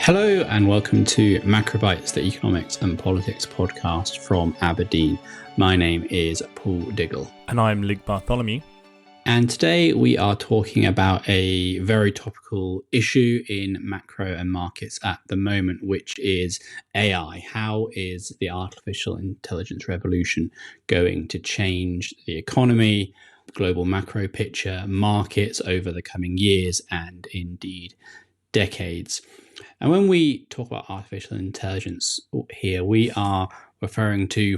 Hello and welcome to Macrobytes, the economics and politics podcast from Aberdeen. My name is Paul Diggle. And I'm Luke Bartholomew. And today we are talking about a very topical issue in macro and markets at the moment, which is AI. How is the artificial intelligence revolution going to change the economy, global macro picture, markets over the coming years and indeed decades? And when we talk about artificial intelligence here, we are referring to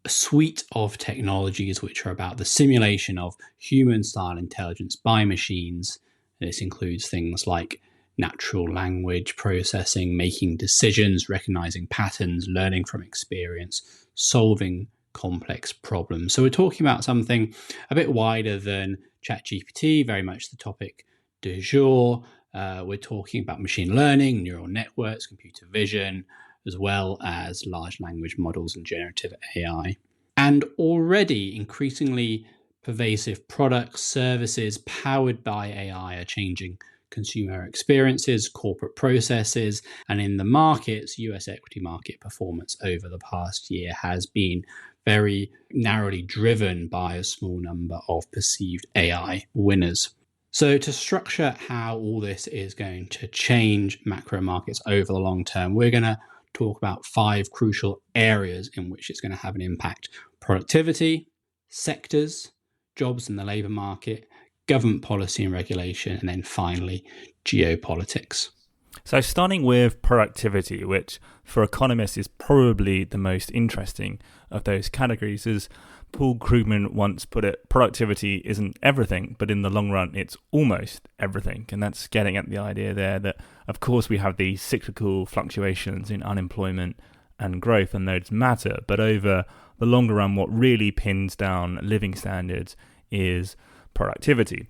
a suite of technologies which are about the simulation of human-style intelligence by machines. This includes things like natural language processing, making decisions, recognizing patterns, learning from experience, solving complex problems. So we're talking about something a bit wider than ChatGPT, very much the topic du jour. We're talking about machine learning, neural networks, computer vision, as well as large language models and generative AI. And already increasingly pervasive products, services powered by AI are changing consumer experiences, corporate processes, and in the markets, US equity market performance over the past year has been very narrowly driven by a small number of perceived AI winners. So to structure how all this is going to change macro markets over the long term, we're going to talk about 5 crucial areas in which it's going to have an impact: productivity, sectors, jobs in the labour market, government policy and regulation, and then finally, geopolitics. So starting with productivity, which for economists is probably the most interesting of those categories, is Paul Krugman once put it, productivity isn't everything, but in the long run, it's almost everything. And that's getting at the idea there that, of course, we have these cyclical fluctuations in unemployment and growth, and those matter. But over the longer run, what really pins down living standards is productivity.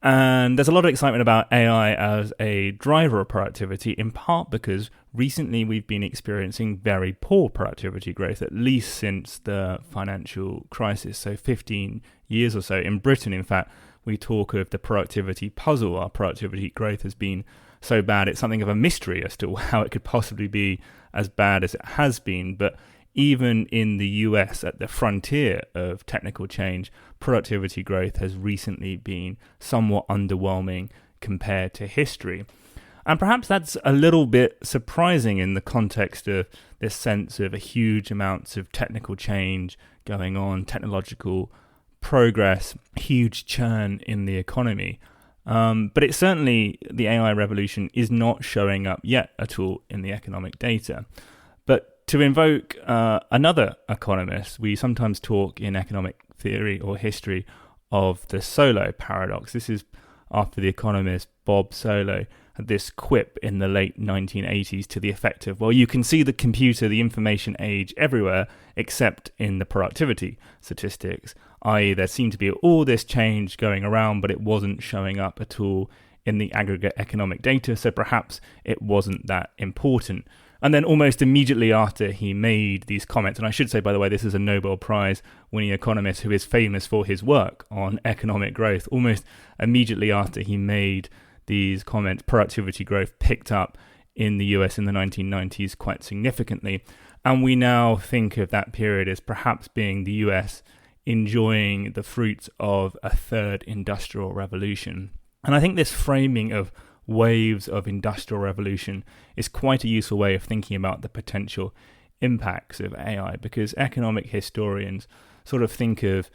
And there's a lot of excitement about AI as a driver of productivity, in part because recently we've been experiencing very poor productivity growth, at least since the financial crisis, so 15 years or so. In Britain, in fact, we talk of the productivity puzzle. Our productivity growth has been so bad, it's something of a mystery as to how it could possibly be as bad as it has been. But even in the US, at the frontier of technical change, productivity growth has recently been somewhat underwhelming compared to history. And perhaps that's a little bit surprising in the context of this sense of a huge amounts of technical change going on, technological progress, huge churn in the economy. But it's certainly, the AI revolution is not showing up yet at all in the economic data. But to invoke another economist, we sometimes talk in economic theory or history of the Solow paradox. This is after the economist Bob Solow had this quip in the late 1980s to the effect of, well, you can see the computer, the information age everywhere except in the productivity statistics, i.e. there seemed to be all this change going around, but it wasn't showing up at all in the aggregate economic data, so perhaps it wasn't that important. And then almost immediately after he made these comments, and I should say, by the way, this is a Nobel Prize winning economist who is famous for his work on economic growth. Almost immediately after he made these comments, productivity growth picked up in the US in the 1990s quite significantly. And we now think of that period as perhaps being the US enjoying the fruits of a third industrial revolution. And I think this framing of waves of industrial revolution is quite a useful way of thinking about the potential impacts of AI, because economic historians sort of think of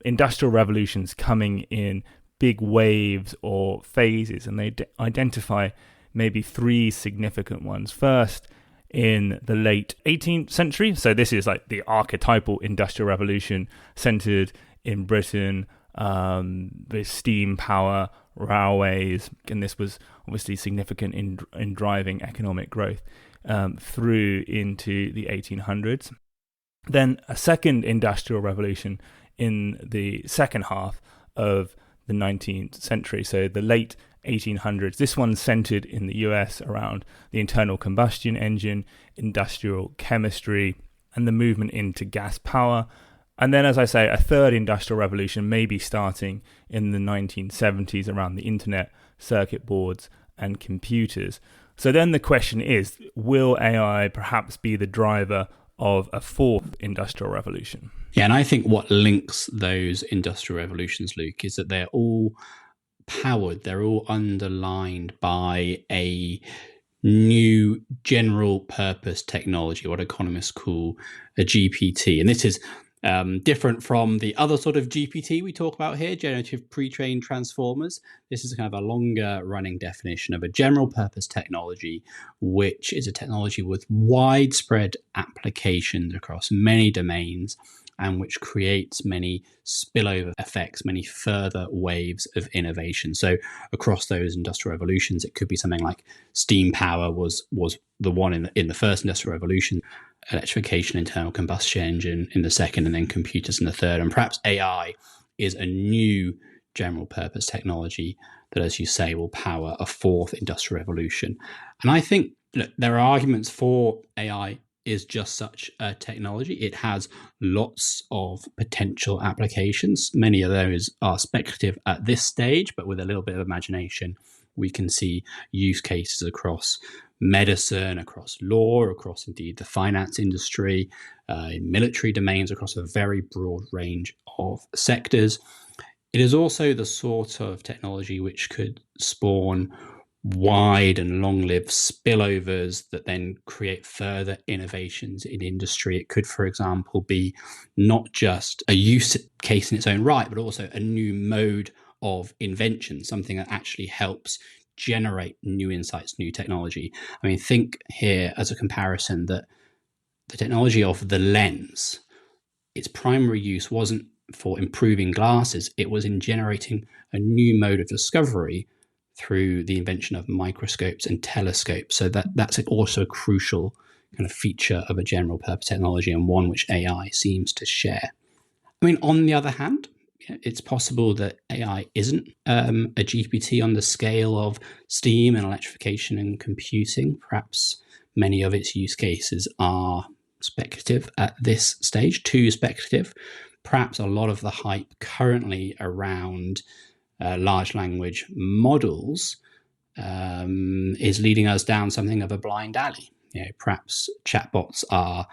industrial revolutions coming in big waves or phases, and they identify maybe 3 significant ones. First, in the late 18th century, so this is like the archetypal industrial revolution centered in Britain, with steam power, railways, and this was obviously significant in driving economic growth through into the 1800s. Then a second industrial revolution in the second half of the 19th century, so the late 1800s. This one's centered in the US around the internal combustion engine, industrial chemistry, and the movement into gas power. And then, as I say, a third industrial revolution may be starting in the 1970s around the internet, circuit boards, and computers. So then the question is, will AI perhaps be the driver of a fourth industrial revolution? Yeah, and I think what links those industrial revolutions, Luke, is that they're all powered, they're all underlined by a new general purpose technology, what economists call a GPT. And this is different from the other sort of GPT we talk about here, generative pre-trained transformers. This is kind of a longer running definition of a general purpose technology, which is a technology with widespread applications across many domains and which creates many spillover effects, many further waves of innovation. So across those industrial revolutions, it could be something like steam power was the one in the first industrial revolution, electrification, internal combustion engine in the second, and then computers in the third. And perhaps AI is a new general purpose technology that, as you say, will power a fourth industrial revolution. And I think there are arguments for AI is just such a technology. It has lots of potential applications. Many of those are speculative at this stage, but with a little bit of imagination, we can see use cases across medicine, across law, across indeed the finance industry, in military domains, across a very broad range of sectors. It is also the sort of technology which could spawn wide and long-lived spillovers that then create further innovations in industry. It could, for example, be not just a use case in its own right, but also a new mode of invention, something that actually helps generate new insights, new technology. I mean, think here as a comparison that the technology of the lens, its primary use wasn't for improving glasses, it was in generating a new mode of discovery through the invention of microscopes and telescopes. So that's also a crucial kind of feature of a general purpose technology, and one which AI seems to share. I mean, on the other hand, it's possible that AI isn't a GPT on the scale of steam and electrification and computing. Perhaps many of its use cases are speculative at this stage, too speculative. Perhaps a lot of the hype currently around large language models is leading us down something of a blind alley. Perhaps chatbots are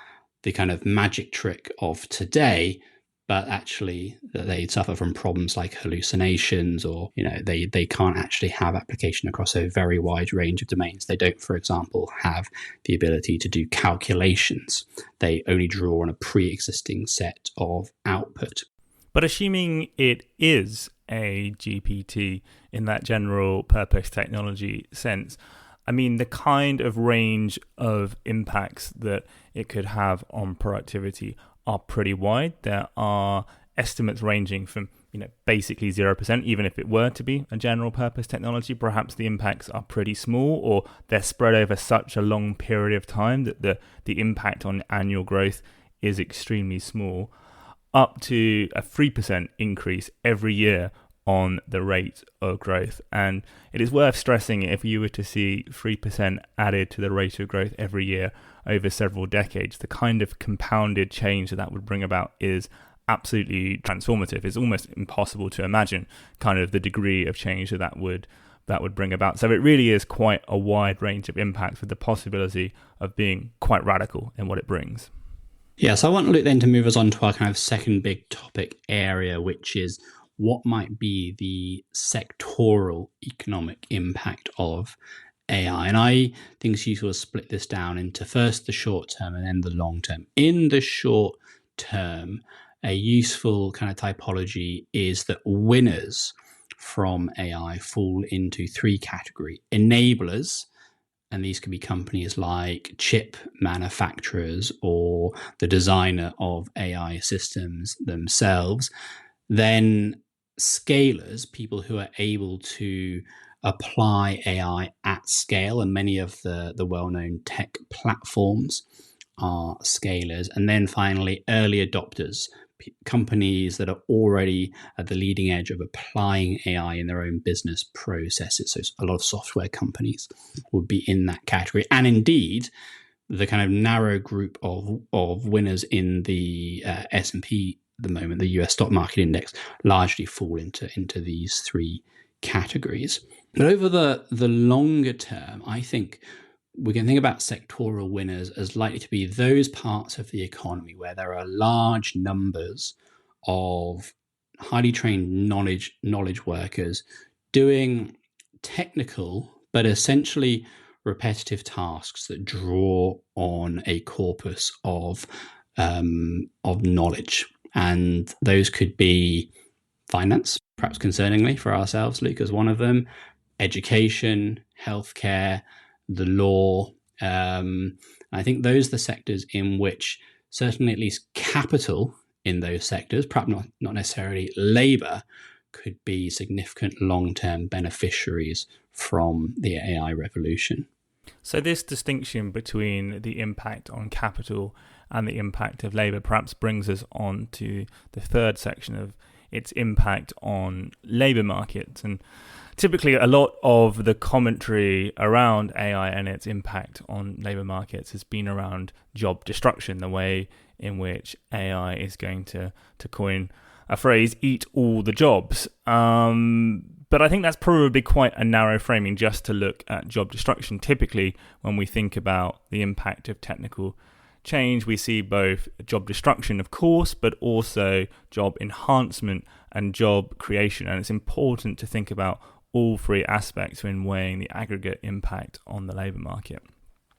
the kind of magic trick of today, but actually they suffer from problems like hallucinations, or they can't actually have application across a very wide range of domains. They don't, for example, have the ability to do calculations. They only draw on a pre-existing set of output. But assuming it is a GPT in that general purpose technology sense, I mean, the kind of range of impacts that it could have on productivity are pretty wide. There are estimates ranging from, basically 0%, even if it were to be a general purpose technology. Perhaps the impacts are pretty small, or they're spread over such a long period of time that the impact on annual growth is extremely small, up to a 3% increase every year on the rate of growth. And it is worth stressing, if you were to see 3% added to the rate of growth every year over several decades, the kind of compounded change that would bring about is absolutely transformative. It's almost impossible to imagine kind of the degree of change that would bring about. So it really is quite a wide range of impacts, with the possibility of being quite radical in what it brings. Yeah, so I want Luke then to move us on to our kind of second big topic area, which is what might be the sectoral economic impact of AI. And I think it's useful to split this down into first the short term and then the long term. In the short term, a useful kind of typology is that winners from AI fall into three categories. Enablers, and these could be companies like chip manufacturers or the designer of AI systems themselves. Then scalers, people who are able to apply AI at scale, and many of the well-known tech platforms are scalers. And then finally, early adopters, companies that are already at the leading edge of applying AI in their own business processes. So a lot of software companies would be in that category. And indeed, the kind of narrow group of winners in the S&P at the moment, the US stock market index, largely fall into these three categories. But over the longer term, I think we can think about sectoral winners as likely to be those parts of the economy where there are large numbers of highly trained knowledge workers doing technical but essentially repetitive tasks that draw on a corpus of knowledge. And those could be finance, perhaps concerningly for ourselves, Luke, as one of them, education, healthcare, the law. I think those are the sectors in which certainly at least capital in those sectors, perhaps not necessarily labor, could be significant long-term beneficiaries from the AI revolution. So this distinction between the impact on capital and the impact of labour perhaps brings us on to the third section of its impact on labour markets. And typically a lot of the commentary around AI and its impact on labour markets has been around job destruction, the way in which AI is going to coin a phrase, eat all the jobs. But I think that's probably quite a narrow framing just to look at job destruction. Typically, when we think about the impact of technical change, we see both job destruction, of course, but also job enhancement and job creation. And it's important to think about all three aspects when weighing the aggregate impact on the labour market.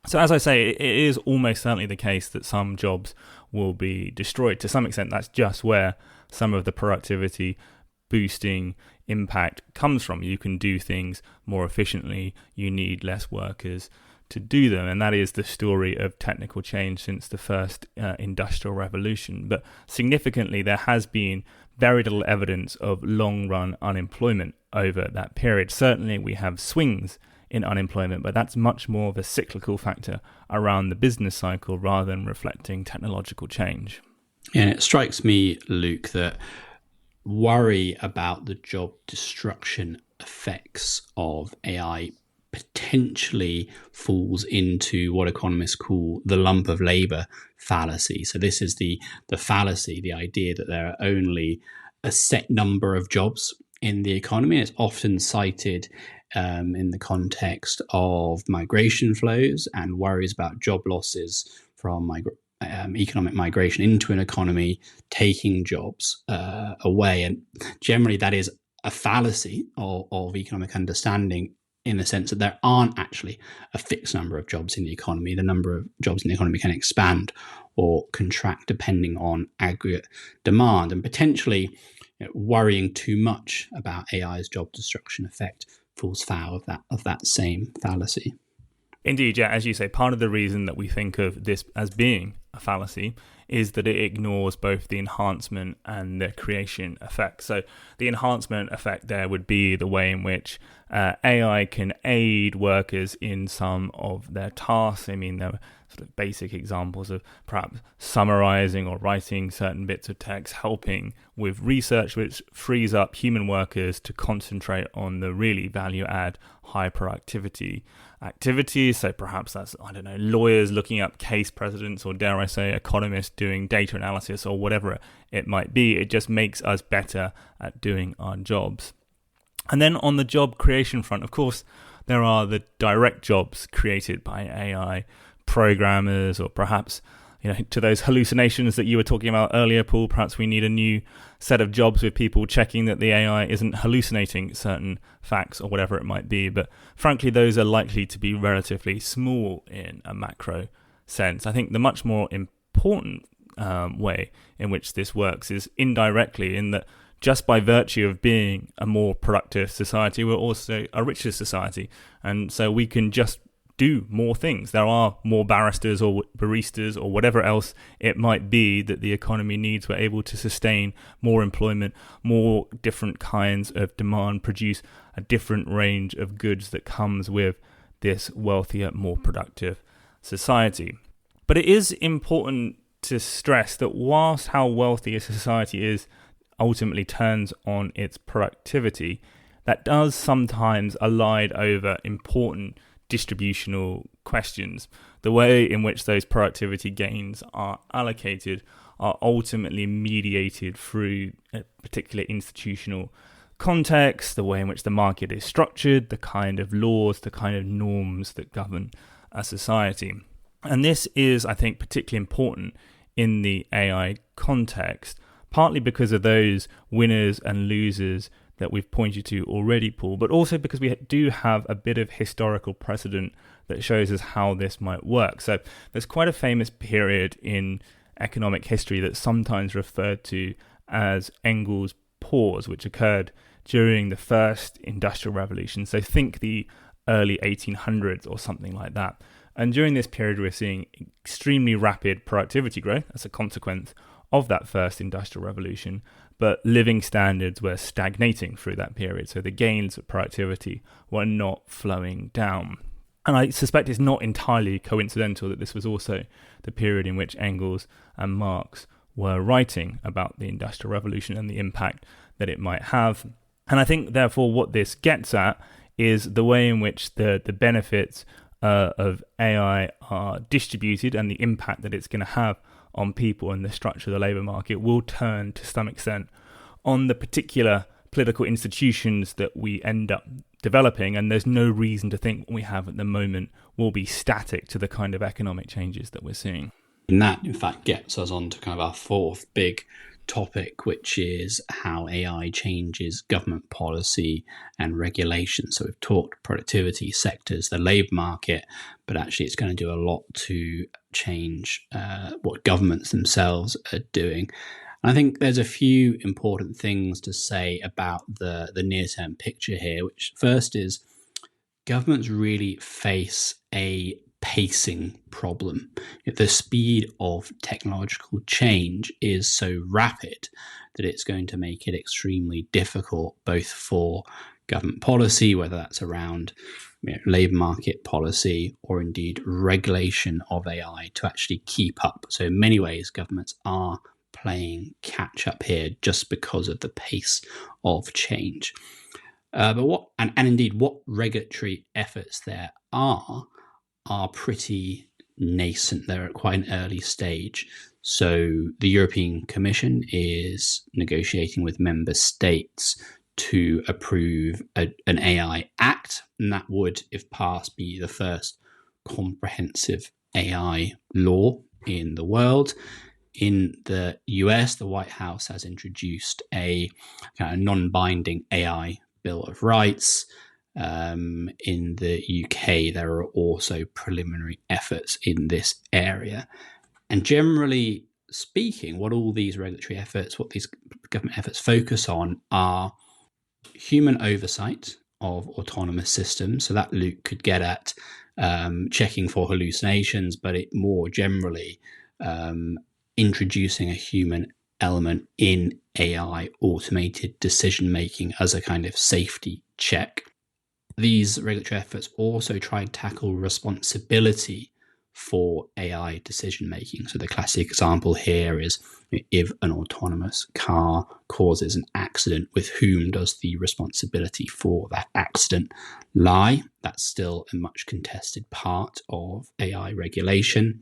So as I say, it is almost certainly the case that some jobs will be destroyed. To some extent, that's just where some of the productivity boosting impact comes from. You can do things more efficiently. You need less workers to do them. And that is the story of technical change since the first industrial revolution. But significantly, there has been very little evidence of long-run unemployment over that period. Certainly, we have swings in unemployment, but that's much more of a cyclical factor around the business cycle rather than reflecting technological change. And it strikes me, Luke, that worry about the job destruction effects of AI potentially falls into what economists call the lump of labor fallacy. So this is the fallacy, the idea that there are only a set number of jobs in the economy. It's often cited in the context of migration flows and worries about job losses from economic migration into an economy, taking jobs away. And generally, that is a fallacy of economic understanding, in the sense that there aren't actually a fixed number of jobs in the economy. The number of jobs in the economy can expand or contract depending on aggregate demand, and potentially worrying too much about AI's job destruction effect falls foul of that same fallacy. Indeed, yeah, as you say, part of the reason that we think of this as being a fallacy is that it ignores both the enhancement and the creation effect. So the enhancement effect there would be the way in which AI can aid workers in some of their tasks. I mean, there are sort of basic examples of perhaps summarizing or writing certain bits of text, helping with research, which frees up human workers to concentrate on the really value-add, high productivity activities. So perhaps that's, lawyers looking up case precedents, or dare I say, economists doing data analysis, or whatever it might be. It just makes us better at doing our jobs. And then on the job creation front, of course, there are the direct jobs created by AI, programmers, or perhaps, to those hallucinations that you were talking about earlier, Paul, perhaps we need a new set of jobs with people checking that the AI isn't hallucinating certain facts or whatever it might be. But frankly, those are likely to be relatively small in a macro sense. I think the much more important way in which this works is indirectly, in that just by virtue of being a more productive society, we're also a richer society. And so we can just do more things. There are more barristers or baristas or whatever else it might be that the economy needs. We're able to sustain more employment, more different kinds of demand, produce a different range of goods that comes with this wealthier, more productive society. But it is important to stress that whilst how wealthy a society is ultimately turns on its productivity, that does sometimes elide over important distributional questions. The way in which those productivity gains are allocated are ultimately mediated through a particular institutional context, the way in which the market is structured, the kind of laws, the kind of norms that govern a society. And this is, I think, particularly important in the AI context, partly because of those winners and losers that we've pointed to already, Paul, but also because we do have a bit of historical precedent that shows us how this might work. So there's quite a famous period in economic history that's sometimes referred to as Engels' pause, which occurred during the first industrial revolution. So think the early 1800s or something like that. And during this period, we're seeing extremely rapid productivity growth as a consequence of that first industrial revolution, but living standards were stagnating through that period. So the gains of productivity were not flowing down. And I suspect it's not entirely coincidental that this was also the period in which Engels and Marx were writing about the Industrial Revolution and the impact that it might have. And I think, therefore, what this gets at is the way in which the benefits of AI are distributed and the impact that it's going to have on people and the structure of the labour market will turn to some extent on the particular political institutions that we end up developing, and there's no reason to think what we have at the moment will be static to the kind of economic changes that we're seeing. And that, in fact, gets us on to kind of our fourth big topic, which is how AI changes government policy and regulation. So we've talked productivity sectors, the labour market, but actually it's going to do a lot to change what governments themselves are doing. And I think there's a few important things to say about the near-term picture here, which first is governments really face a pacing problem. The speed of technological change is so rapid that it's going to make it extremely difficult both for government policy, whether that's around labour market policy or indeed regulation of AI, to actually keep up. So in many ways, governments are playing catch up here just because of the pace of change. But what regulatory efforts there are pretty nascent. They're at quite an early stage. So the European Commission is negotiating with member states to approve an AI Act, and that would, if passed, be the first comprehensive AI law in the world. In the US, the White House has introduced a kind of non-binding AI Bill of Rights. In the UK, there are also preliminary efforts in this area. And generally speaking, what all these regulatory efforts, what these government efforts focus on are human oversight of autonomous systems. So that Luke could get at checking for hallucinations, but it more generally introducing a human element in AI automated decision-making as a kind of safety check. These regulatory efforts also try and tackle responsibility for AI decision-making. So the classic example here is if an autonomous car causes an accident, with whom does the responsibility for that accident lie? That's still a much contested part of AI regulation.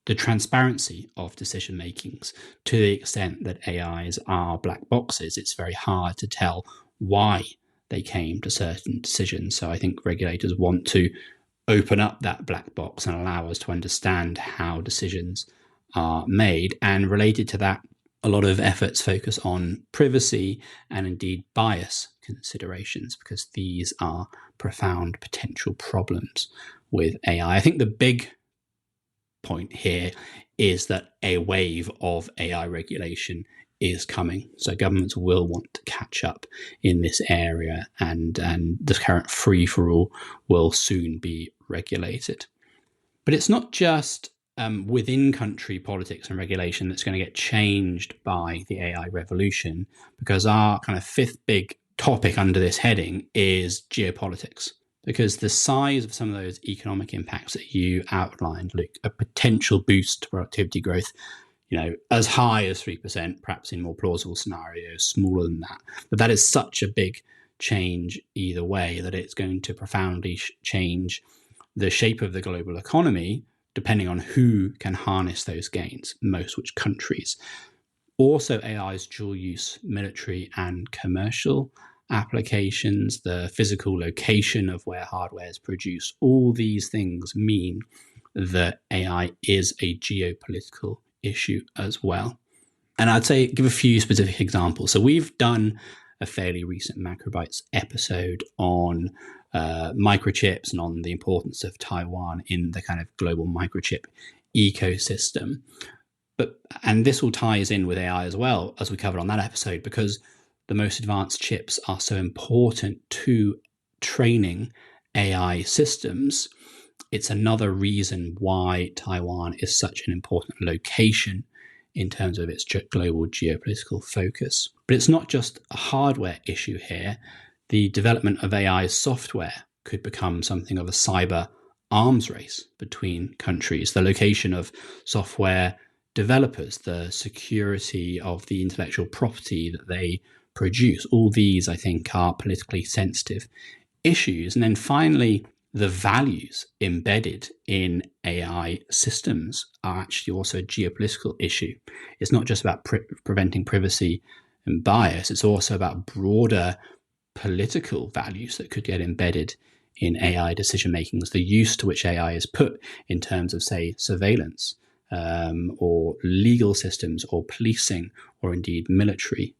The transparency of decision makings, to the extent that AIs are black boxes, it's very hard to tell why they came to certain decisions. So I think regulators want to open up that black box and allow us to understand how decisions are made. And related to that, a lot of efforts focus on privacy and indeed bias considerations, because these are profound potential problems with AI. I think the big point here is that a wave of AI regulation is coming. So governments will want to catch up in this area, and the current free-for-all will soon be regulated. But it's not just within country politics and regulation that's going to get changed by the AI revolution, because our kind of fifth big topic under this heading is geopolitics. Because the size of some of those economic impacts that you outlined, Luke, a potential boost to productivity growth, as high as 3%, perhaps in more plausible scenarios, smaller than that. But that is such a big change either way that it's going to profoundly change the shape of the global economy, depending on who can harness those gains, most which countries. Also, AI's dual use, military and commercial applications, the physical location of where hardware is produced, all these things mean that AI is a geopolitical issue as well. And I'd say give a few specific examples. So we've done a fairly recent Macrobytes episode on microchips and on the importance of Taiwan in the kind of global microchip ecosystem. And this all ties in with AI as well, as we covered on that episode, because the most advanced chips are so important to training AI systems. It's another reason why Taiwan is such an important location in terms of its global geopolitical focus. But it's not just a hardware issue here. The development of AI software could become something of a cyber arms race between countries. The location of software developers, the security of the intellectual property that they produce, all these, I think, are politically sensitive issues. And then finally, the values embedded in AI systems are actually also a geopolitical issue. It's not just about preventing privacy and bias, it's also about broader political values that could get embedded in AI decision making, the use to which AI is put in terms of, say, surveillance, or legal systems, or policing, or indeed military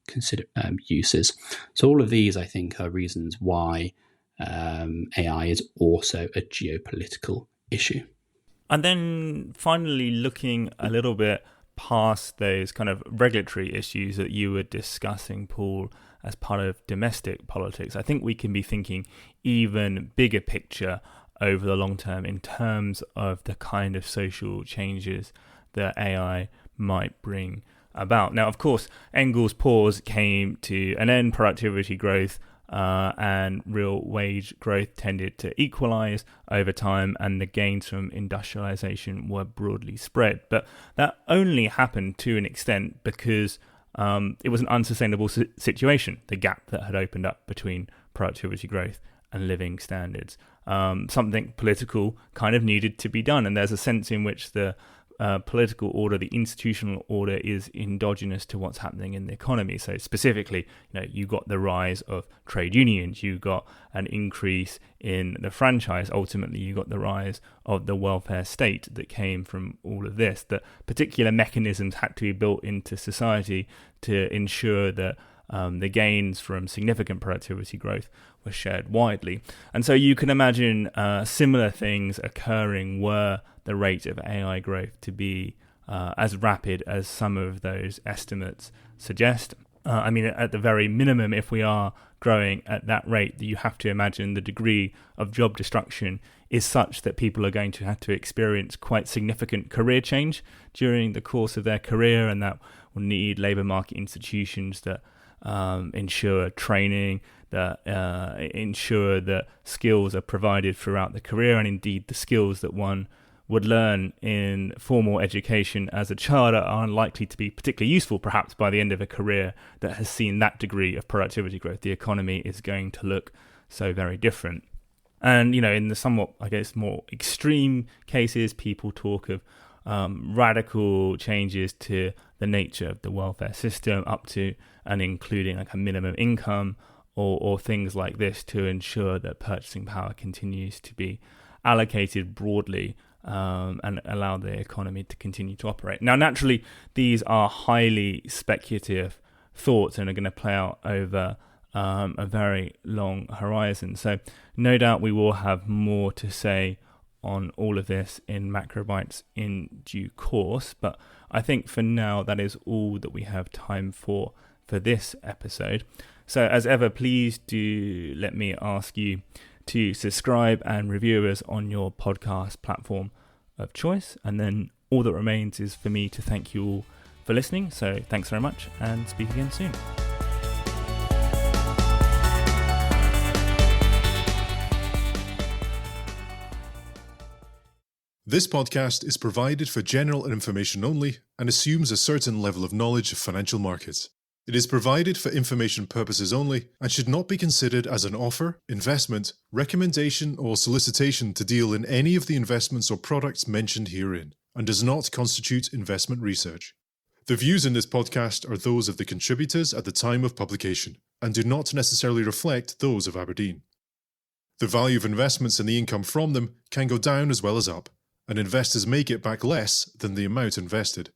uses. So all of these, I think, are reasons why AI is also a geopolitical issue. And then finally, looking a little bit past those kind of regulatory issues that you were discussing, Paul, as part of domestic politics, I think we can be thinking even bigger picture over the long term in terms of the kind of social changes that AI might bring about. Now, of course, Engel's pause came to an end. Productivity growth and real wage growth tended to equalize over time, and the gains from industrialization were broadly spread. But that only happened to an extent because it was an unsustainable situation, the gap that had opened up between productivity growth and living standards. Something political kind of needed to be done, and there's a sense in which the political order, the institutional order, is endogenous to what's happening in the economy. So specifically, you got the rise of trade unions, you got an increase in the franchise, ultimately you got the rise of the welfare state that came from all of this, that particular mechanisms had to be built into society to ensure that the gains from significant productivity growth were shared widely. And so you can imagine similar things occurring were the rate of AI growth to be as rapid as some of those estimates suggest. I mean, at the very minimum, if we are growing at that rate, you have to imagine the degree of job destruction is such that people are going to have to experience quite significant career change during the course of their career, and that will need labour market institutions that ensure training, that ensure that skills are provided throughout the career, and indeed the skills that one would learn in formal education as a child are unlikely to be particularly useful perhaps by the end of a career that has seen that degree of productivity growth. The economy is going to look so very different. And, in the somewhat, I guess, more extreme cases, people talk of radical changes to the nature of the welfare system, up to and including like a minimum income or things like this, to ensure that purchasing power continues to be allocated broadly and allow the economy to continue to operate. Now, naturally, these are highly speculative thoughts and are going to play out over a very long horizon. So no doubt we will have more to say on all of this in Macrobytes in due course, but I think for now that is all that we have time for this episode. So as ever, please do let me ask you to subscribe and review us on your podcast platform of choice, and then all that remains is for me to thank you all for listening. So thanks very much, and speak again soon. This podcast is provided for general information only and assumes a certain level of knowledge of financial markets. It is provided for information purposes only and should not be considered as an offer, investment, recommendation, or solicitation to deal in any of the investments or products mentioned herein, and does not constitute investment research. The views in this podcast are those of the contributors at the time of publication and do not necessarily reflect those of Aberdeen. The value of investments and the income from them can go down as well as up, and investors may get back less than the amount invested.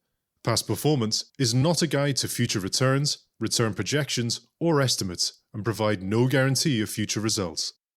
Past performance is not a guide to future returns, return projections, or estimates, and provide no guarantee of future results.